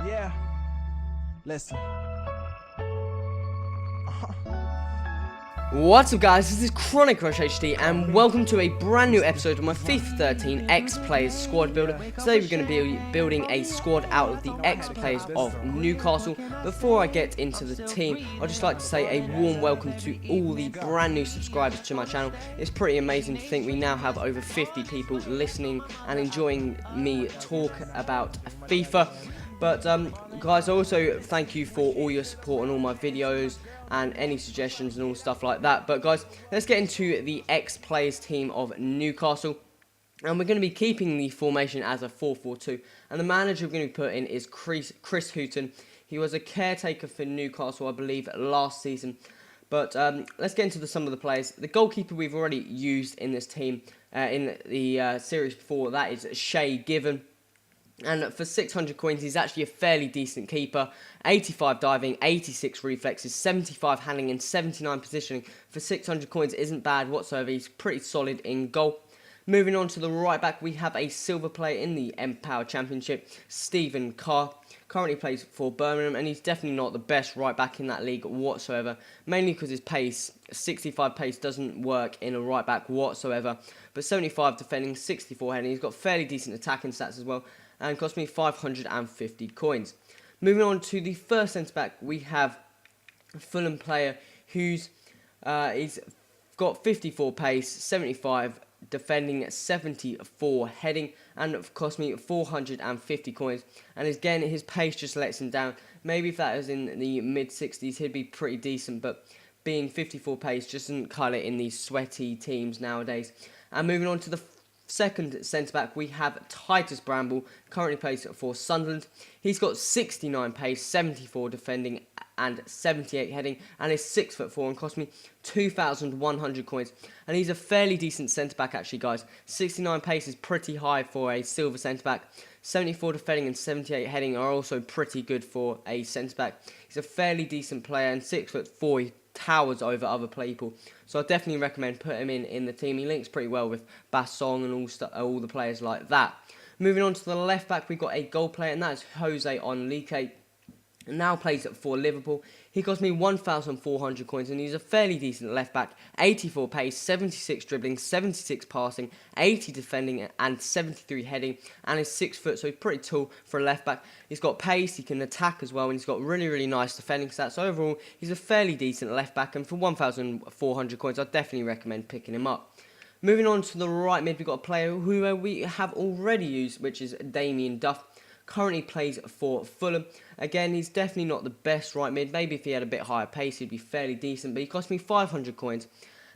Yeah, listen. What's up guys, this is Chronic Rush HD and welcome to a brand new episode of my FIFA 13 X-Players Squad Builder. Today we're going to be building a squad out of the X-Players of Newcastle. Before I get into the team, I'd just like to say a warm welcome to all the brand new subscribers to my channel. It's pretty amazing to think we now have over 50 people listening and enjoying me talk about FIFA. But guys, I also thank you for all your support on all my videos and any suggestions and all stuff like that. But guys, let's get into the X-Players team of Newcastle. And we're going to be keeping the formation as a 4-4-2. And the manager we're going to put in is Chris Houghton. He was a caretaker for Newcastle, I believe, last season. But let's get into some of the players. The goalkeeper we've already used in this team in the series before, that is Shay Given. And for 600 coins, he's actually a fairly decent keeper. 85 diving, 86 reflexes, 75 handling, and 79 positioning. For 600 coins, isn't bad whatsoever. He's pretty solid in goal. Moving on to the right back, we have a silver player in the Empower Championship, Stephen Carr. Currently plays for Birmingham, and he's definitely not the best right back in that league whatsoever. Mainly because his pace, 65 pace, doesn't work in a right back whatsoever. But 75 defending, 64 heading. He's got fairly decent attacking stats as well, and cost me 550 coins. Moving on to the first centre back, we have a Fulham player who's he's got 54 pace, 75 defending, 74 heading, and it cost me 450 coins. And again, his pace just lets him down. Maybe if that was in the mid 60s, he'd be pretty decent, but being 54 pace just doesn't cut it in these sweaty teams nowadays. And moving on to the second centre-back, we have Titus Bramble, currently plays for Sunderland. He's got 69 pace, 74 defending, and 78 heading, and is 6'4" and cost me 2,100 coins. And he's a fairly decent centre-back actually, guys. 69 pace is pretty high for a silver centre-back. 74 defending and 78 heading are also pretty good for a centre-back. He's a fairly decent player, and 6'4", he towers over other people, so I definitely recommend putting him in the team. He links pretty well with Bassong and all the players like that. Moving on to the left back, we've got a goal player, and that is Jose Onlike. And now plays for Liverpool. He cost me 1,400 coins, and he's a fairly decent left back. 84 pace, 76 dribbling, 76 passing, 80 defending, and 73 heading, and is 6 foot, so he's pretty tall for a left back. He's got pace, he can attack as well, and he's got really nice defending stats. So overall, he's a fairly decent left back, and for 1,400 coins, I'd definitely recommend picking him up. Moving on to the right mid, we've got a player who we have already used, which is Damien Duff. Currently plays for Fulham. Again, he's definitely not the best right mid. Maybe if he had a bit higher pace, he'd be fairly decent. But he cost me 500 coins.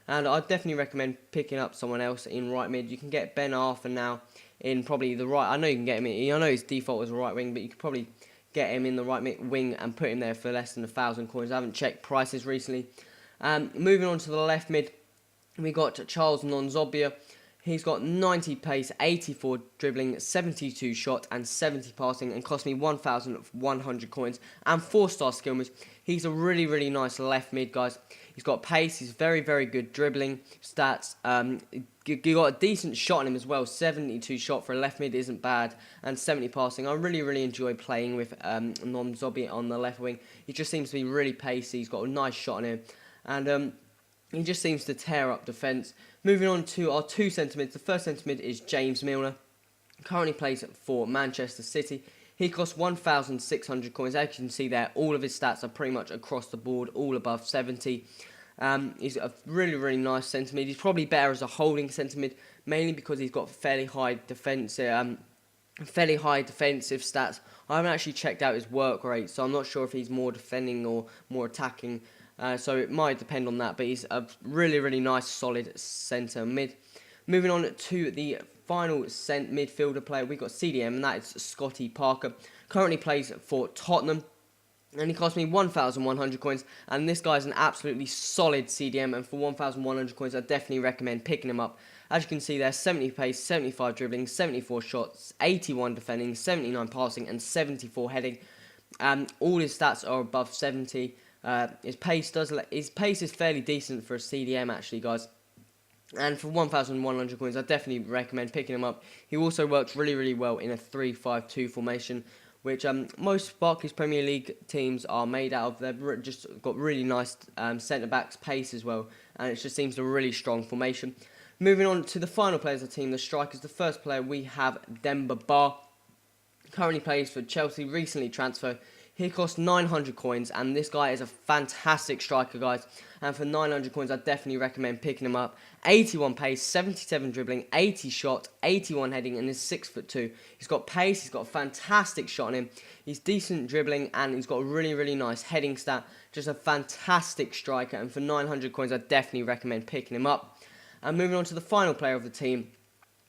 And I'd definitely recommend picking up someone else in right mid. You can get Ben Arthur now in probably the right. I know you can get him in. I know his default is a right wing, but you could probably get him in the right mid wing and put him there for less than 1,000 coins. I haven't checked prices recently. Moving on to the left mid, we got Charles Nonzobia. He's got 90 pace, 84 dribbling, 72 shot, and 70 passing, and cost me 1,100 coins and 4-star skill moves. He's a really nice left mid, guys. He's got pace, he's very good dribbling stats. You got a decent shot on him as well. 72 shot for a left mid isn't bad, and 70 passing. I really enjoy playing with Nonzobi on the left wing. He just seems to be really pacey. He's got a nice shot on him, and he just seems to tear up defence. Moving on to our two centre mids. The first centre mid is James Milner. Currently plays for Manchester City. He costs 1,600 coins. As you can see there, all of his stats are pretty much across the board, all above 70. He's a really nice centre mid. He's probably better as a holding centre mid, mainly because he's got fairly high defensive stats. I haven't actually checked out his work rate, so I'm not sure if he's more defending or more attacking. So it might depend on that, but he's a really nice, solid centre mid. Moving on to the final midfielder player, we've got CDM, and that is Scotty Parker. Currently plays for Tottenham, and he cost me 1,100 coins, and this guy's an absolutely solid CDM, and for 1,100 coins, I definitely recommend picking him up. As you can see there, 70 pace, 75 dribbling, 74 shots, 81 defending, 79 passing, and 74 heading. All his stats are above 70. His pace is fairly decent for a CDM actually, guys. And for 1,100 coins, I definitely recommend picking him up. He also works really well in a 3-5-2 formation, which most Barclays Premier League teams are made out of. They've just got really nice centre-backs pace as well, and it just seems a really strong formation. Moving on to the final players of the team, the strikers. The first player we have Demba Ba. Currently plays for Chelsea, recently transferred. He costs 900 coins, and this guy is a fantastic striker, guys. And for 900 coins, I definitely recommend picking him up. 81 pace, 77 dribbling, 80 shot, 81 heading, and is 6'2". He's got pace, he's got a fantastic shot on him. He's decent dribbling, and he's got a really, really nice heading stat. Just a fantastic striker, and for 900 coins, I definitely recommend picking him up. And moving on to the final player of the team,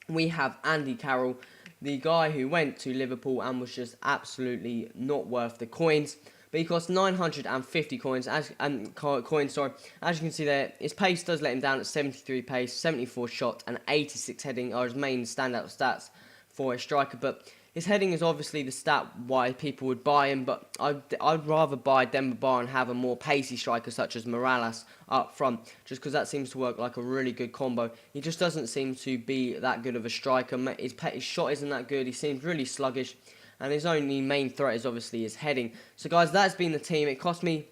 we have Andy Carroll, the guy who went to Liverpool and was just absolutely not worth the coins. But he costs 950 coins. As you can see there, his pace does let him down at 73 pace, 74 shot, and 86 heading are his main standout stats for a striker. But his heading is obviously the stat why people would buy him, but I'd rather buy Demba Ba and have a more pacey striker such as Morales up front, just because that seems to work like a really good combo. He just doesn't seem to be that good of a striker. His shot isn't that good. He seems really sluggish, and his only main threat is obviously his heading. So guys, that's been the team. It cost me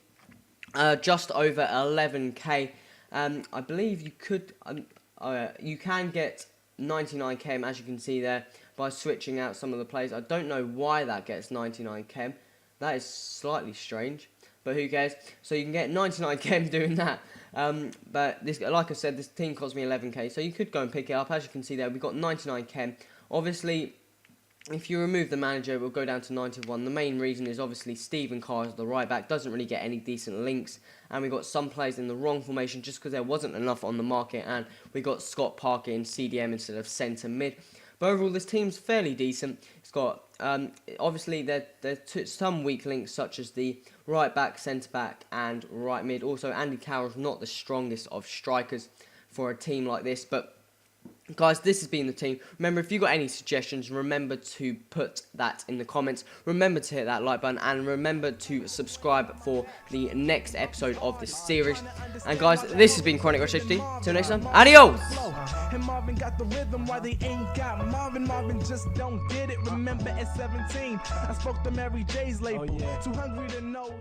just over 11k. I believe you could, you can get 99k, as you can see there, by switching out some of the players. I don't know why that gets 99k. That is slightly strange, but who cares? So you can get 99k doing that. But this, like I said, this team cost me 11k, so you could go and pick it up. As you can see there, we got 99k. Obviously, if you remove the manager, it will go down to 91. The main reason is obviously Stephen Carr, the right back, doesn't really get any decent links, and we got some players in the wrong formation just because there wasn't enough on the market, and we got Scott Parker in CDM instead of centre mid. But overall, this team's fairly decent. It's got, obviously, there's some weak links, such as the right back, centre back, and right mid. Also, Andy Carroll's not the strongest of strikers for a team like this, but guys, this has been the team. Remember, if you got any suggestions, remember to put that in the comments. Remember to hit that like button, and remember to subscribe for the next episode of this series. And guys, this has been Chronic Rush HD. Till next time, adios! And Marvin got the rhythm while they ain't got Marvin just don't get it. Remember at 17, I spoke to Mary J's label. Too hungry to know.